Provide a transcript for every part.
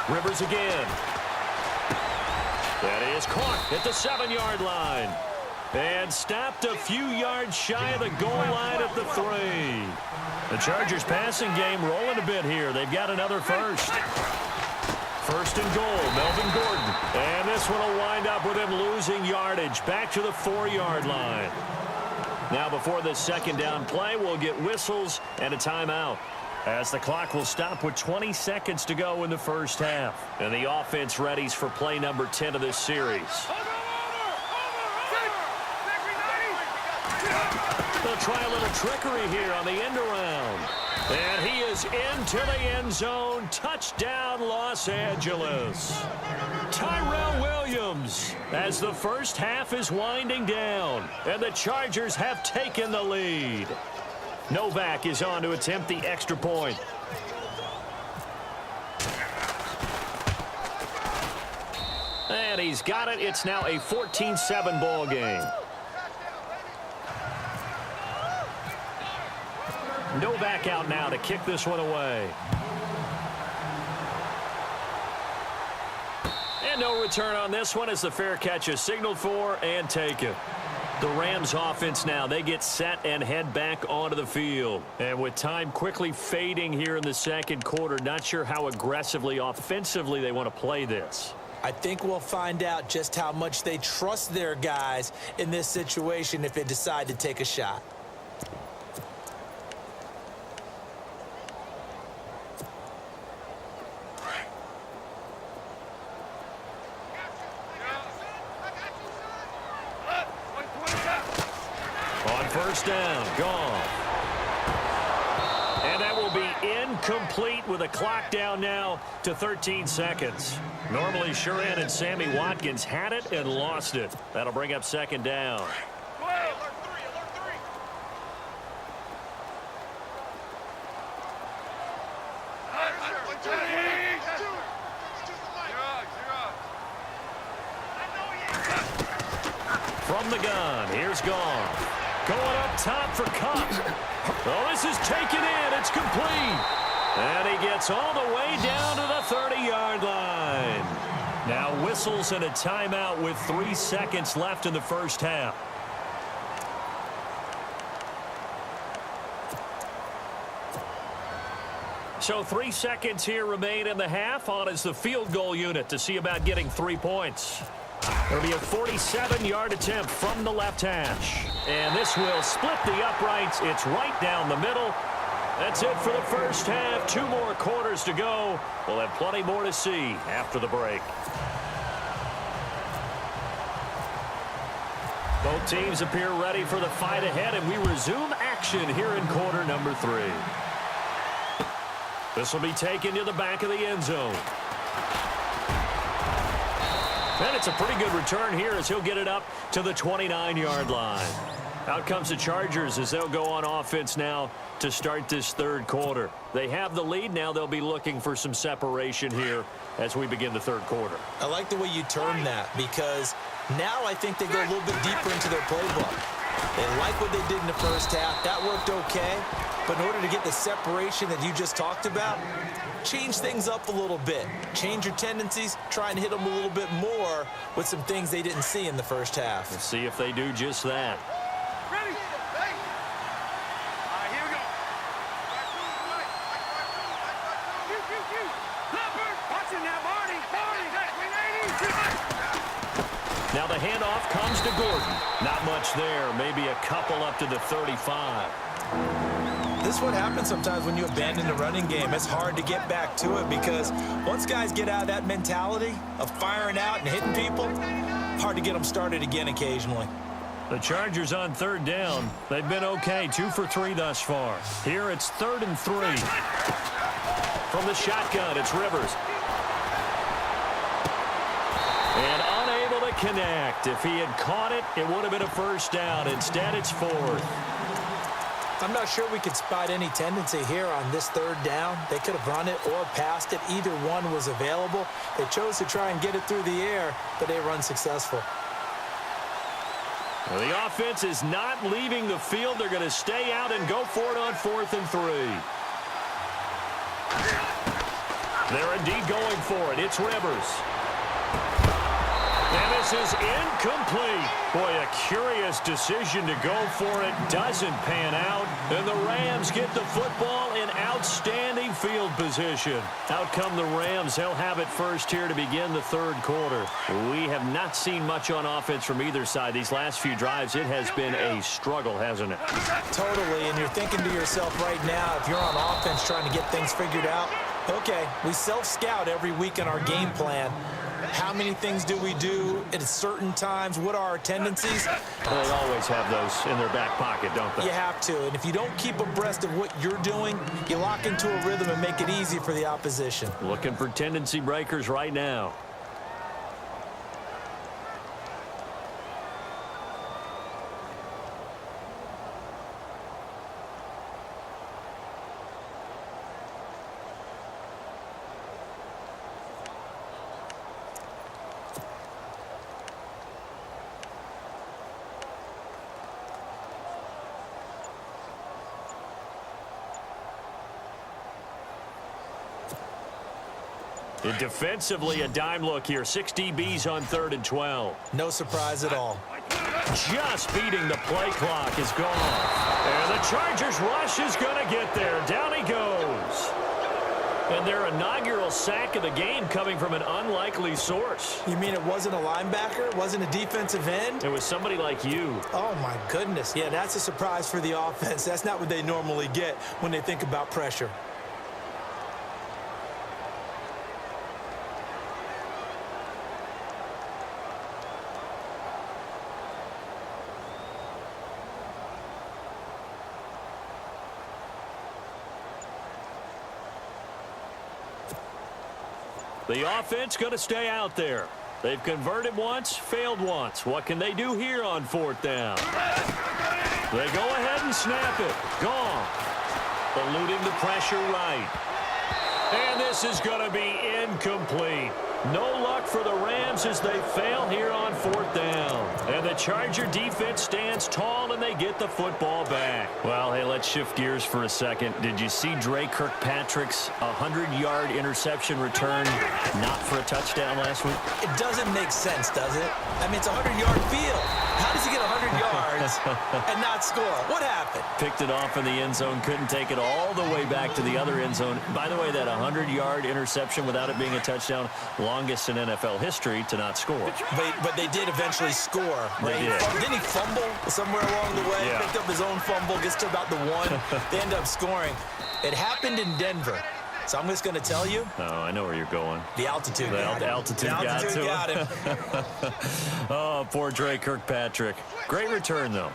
Rivers again. That is caught at the 7-yard line. And stopped a few yards shy of the goal line at the 3. The Chargers passing game rolling a bit here. They've got another first. First and goal, Melvin Gordon. And this one will wind up with him losing yardage back to the 4-yard line. Now before this second down play, we'll get whistles and a timeout, as the clock will stop with 20 seconds to go in the first half. And the offense readies for play number 10 of this series. They'll try a little trickery here on the end around. And he is into the end zone. Touchdown, Los Angeles. Tyrell Williams, as the first half is winding down, and the Chargers have taken the lead. Novak is on to attempt the extra point. And he's got it. It's now a 14-7 ball game. Novak out now to kick this one away. And no return on this one as the fair catch is signaled for and taken. The Rams offense now, they get set and head back onto the field. And with time quickly fading here in the second quarter, not sure how aggressively, offensively they want to play this. I think we'll find out just how much they trust their guys in this situation if they decide to take a shot. First down, gone. And that will be incomplete with a clock down now to 13 seconds. Normally, Shuran and Sammy Watkins had it and lost it. That'll bring up second down. From the gun, here's Goff. Going up top for Cup. Oh, this is taken in. It's complete. And he gets all the way down to the 30-yard line. Now whistles and a timeout with 3 seconds left in the first half. So 3 seconds here remain in the half. On is the field goal unit to see about getting 3 points. It'll be a 47-yard attempt from the left hash. And this will split the uprights. It's right down the middle. That's it for the first half. 2 more quarters to go. We'll have plenty more to see after the break. Both teams appear ready for the fight ahead, and we resume action here in quarter number 3. This will be taken to the back of the end zone. And it's a pretty good return here as he'll get it up to the 29-yard line. Out comes the Chargers as they'll go on offense now to start this third quarter. They have the lead. Now they'll be looking for some separation here as we begin the third quarter. I like the way you term that, because now I think they go a little bit deeper into their playbook. They like what they did in the first half. That worked okay. But in order to get the separation that you just talked about, change things up a little bit. Change your tendencies. Try and hit them a little bit more with some things they didn't see in the first half. Let's see if they do just that. Ready? All right, here we go. Watching that, Marty. Now the handoff comes to Gordon. Not much there. Maybe a couple up to the 35. This is what happens sometimes when you abandon the running game. It's hard to get back to it because once guys get out of that mentality of firing out and hitting people, hard to get them started again occasionally. The Chargers on third down. They've been okay, 2 for 3 thus far. Here it's 3rd and 3. From the shotgun, it's Rivers. And unable to connect. If he had caught it, it would have been a first down. Instead, it's 4th. I'm not sure we could spot any tendency here on this third down. They could have run it or passed it. Either one was available. They chose to try and get it through the air, but they were unsuccessful. Well, the offense is not leaving the field. They're going to stay out and go for it on 4th and 3. They're indeed going for it. It's Rivers. And this is incomplete. Boy, a curious decision to go for it. Doesn't pan out. And the Rams get the football in outstanding field position. Out come the Rams. They'll have it first here to begin the third quarter. We have not seen much on offense from either side. These last few drives, it has been a struggle, hasn't it? Totally, and you're thinking to yourself right now, if you're on offense trying to get things figured out, okay, we self-scout every week in our game plan. How many things do we do at certain times? What are our tendencies? Well, they always have those in their back pocket, don't they? You have to. And if you don't keep abreast of what you're doing, you lock into a rhythm and make it easy for the opposition. Looking for tendency breakers right now. Defensively, a dime look here. 6 DBs on 3rd and 12. No surprise at all. Just beating the play clock is gone. And the Chargers rush is going to get there. Down he goes. And their inaugural sack of the game coming from an unlikely source. You mean it wasn't a linebacker? It wasn't a defensive end? It was somebody like you. Oh, my goodness. Yeah, that's a surprise for the offense. That's not what they normally get when they think about pressure. The offense going to stay out there. They've converted once, failed once. What can they do here on 4th down? They go ahead and snap it. Gone. Eluding the pressure right. And this is going to be incomplete. No luck for the Rams as they fail here on 4th down. And the Charger defense stands tall and they get the football back. Well, hey, let's shift gears for a second. Did you see Dre Kirkpatrick's 100-yard interception return not for a touchdown last week? It doesn't make sense, does it? I mean, it's a 100-yard field. How does he get 100 yards and not score? What happened? Picked it off in the end zone, couldn't take it all the way back to the other end zone. By the way, that 100-yard interception without it being a touchdown, longest in NFL history to not score. But they did eventually score. Right? They did. Didn't he fumble somewhere along the way? Yeah. Picked up his own fumble, gets to about the 1. They end up scoring. It happened in Denver. So I'm just going to tell you. Oh, I know where you're going. The altitude got him. Altitude got him. Oh, poor Dre Kirkpatrick. Great return, though.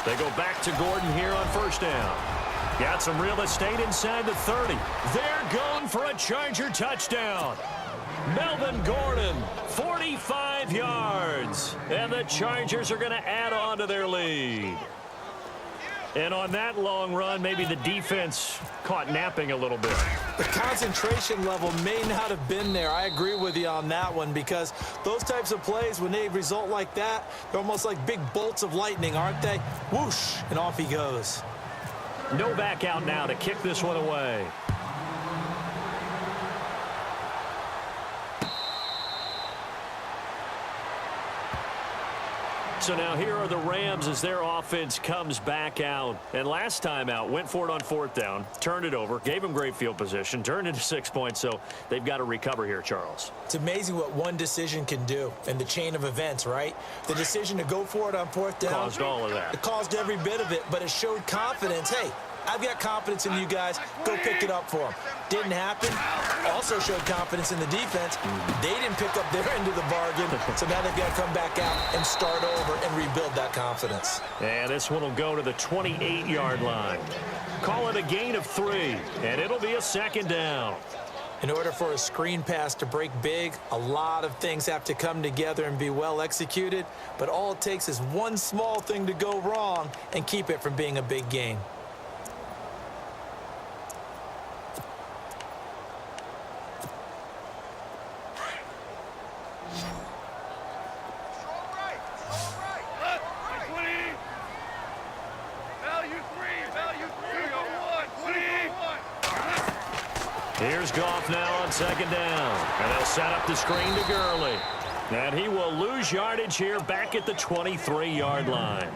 They go back to Gordon here on 1st down. Got some real estate inside the 30. They're going for a Charger touchdown. Melvin Gordon, 45 yards. And the Chargers are going to add on to their lead. And on that long run, maybe the defense caught napping a little bit. The concentration level may not have been there. I agree with you on that one because those types of plays, when they result like that, they're almost like big bolts of lightning, aren't they? Whoosh, and off he goes. No back out now to kick this one away. So now here are the Rams as their offense comes back out. And last time out, went for it on 4th down, turned it over, gave them great field position, turned into 6 points. So they've got to recover here, Charles. It's amazing what one decision can do in the chain of events, right? The decision to go for it on 4th down. Caused all of that. It caused every bit of it, but it showed confidence. Hey, I've got confidence in you guys. Go pick it up for them. Didn't happen. Also showed confidence in the defense. They didn't pick up their end of the bargain, so now they've got to come back out and start over and rebuild that confidence. And this one will go to the 28-yard line. Call it a gain of 3, and it'll be a 2nd down. In order for a screen pass to break big, a lot of things have to come together and be well executed, but all it takes is one small thing to go wrong and keep it from being a big gain. Here's Goff now on second down. And they'll set up the screen to Gurley. And he will lose yardage here back at the 23-yard line.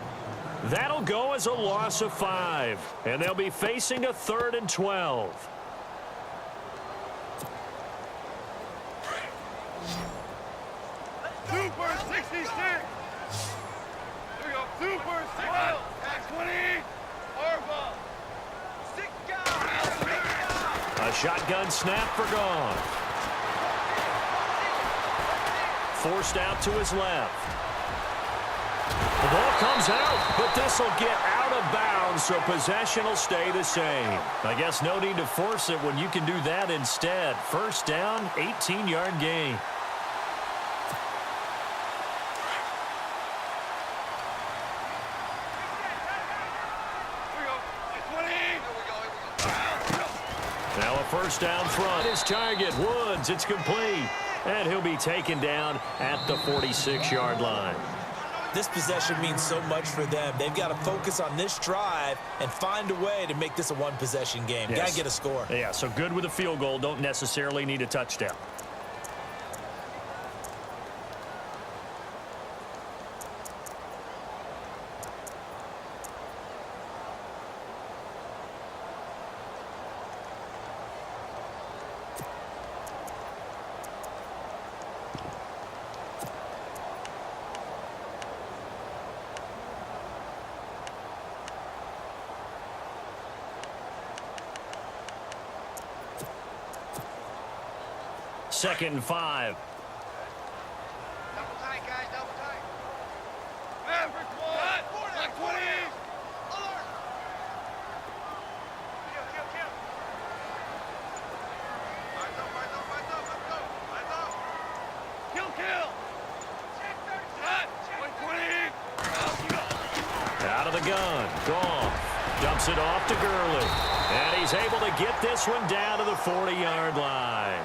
That'll go as a loss of 5. And they'll be facing a 3rd and 12. Super 66. Here we go. Super 6. Back 20. Harbaugh. 6 guys. A shotgun snap for Goff. Forced out to his left. The ball comes out, but this will get out of bounds, so possession will stay the same. I guess no need to force it when you can do that instead. First down, 18-yard gain. Now a first down front. His target, Woods. It's complete. And he'll be taken down at the 46-yard line. This possession means so much for them. They've got to focus on this drive and find a way to make this a one-possession game. Yes. Got to get a score. Yeah, so good with a field goal. Don't necessarily need a touchdown. Second and 5. Double tight, guys. Double tight. Maverick 1. Back 20. Alert. Kill. Rise up. Let's go. Rise up. Kill. Cut. 20. Out of the gun. Goff dumps it off to Gurley. And he's able to get this one down to the 40-yard line.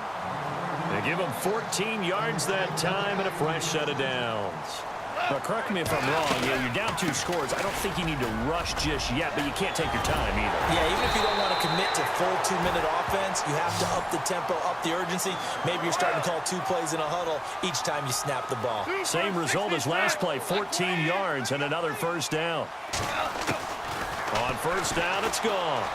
They give him 14 yards that time and a fresh set of downs. But correct me if I'm wrong, you're down 2 scores. I don't think you need to rush just yet, but you can't take your time either. Yeah, even if you don't want to commit to full 2-minute offense, you have to up the tempo, up the urgency. Maybe you're starting to call 2 plays in a huddle each time you snap the ball. Same result as last play, 14 yards and another first down. On first down, it's gone.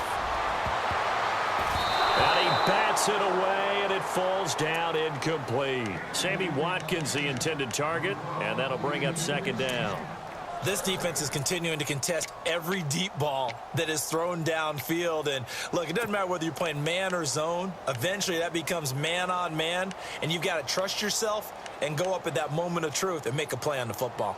And he bats it away, and it falls down incomplete. Sammy Watkins, the intended target, and that'll bring up second down. This defense is continuing to contest every deep ball that is thrown downfield. And, look, it doesn't matter whether you're playing man or zone. Eventually, that becomes man-on-man, and you've got to trust yourself and go up at that moment of truth and make a play on the football.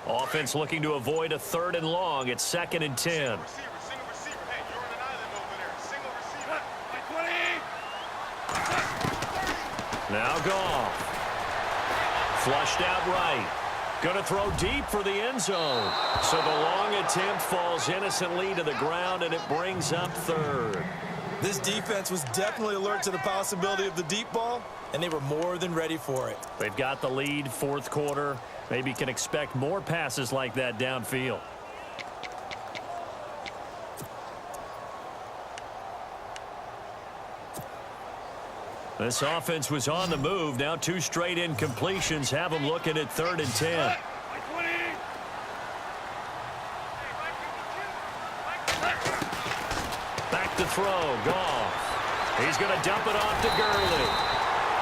Offense looking to avoid a 3rd and long. It's 2nd and 10. Single receiver. Hey, you're on an island over there. Single receiver. By 20. Now Goff. Flushed out right. Going to throw deep for the end zone. So the long attempt falls innocently to the ground, and it brings up 3rd. This defense was definitely alert to the possibility of the deep ball, and they were more than ready for it. They've got the lead, 4th quarter. Maybe can expect more passes like that downfield. This offense was on the move. Now 2 straight incompletions have them looking at 3rd and 10. Back to throw. Goff. He's going to dump it off to Gurley.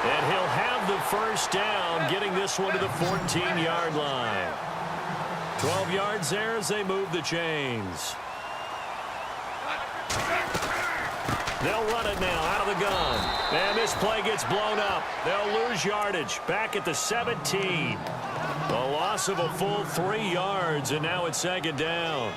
And he'll have the first down, getting this one to the 14-yard line. 12 yards there as they move the chains. They'll run it now out of the gun. And this play gets blown up. They'll lose yardage back at the 17. A loss of a full 3 yards, and now it's second down.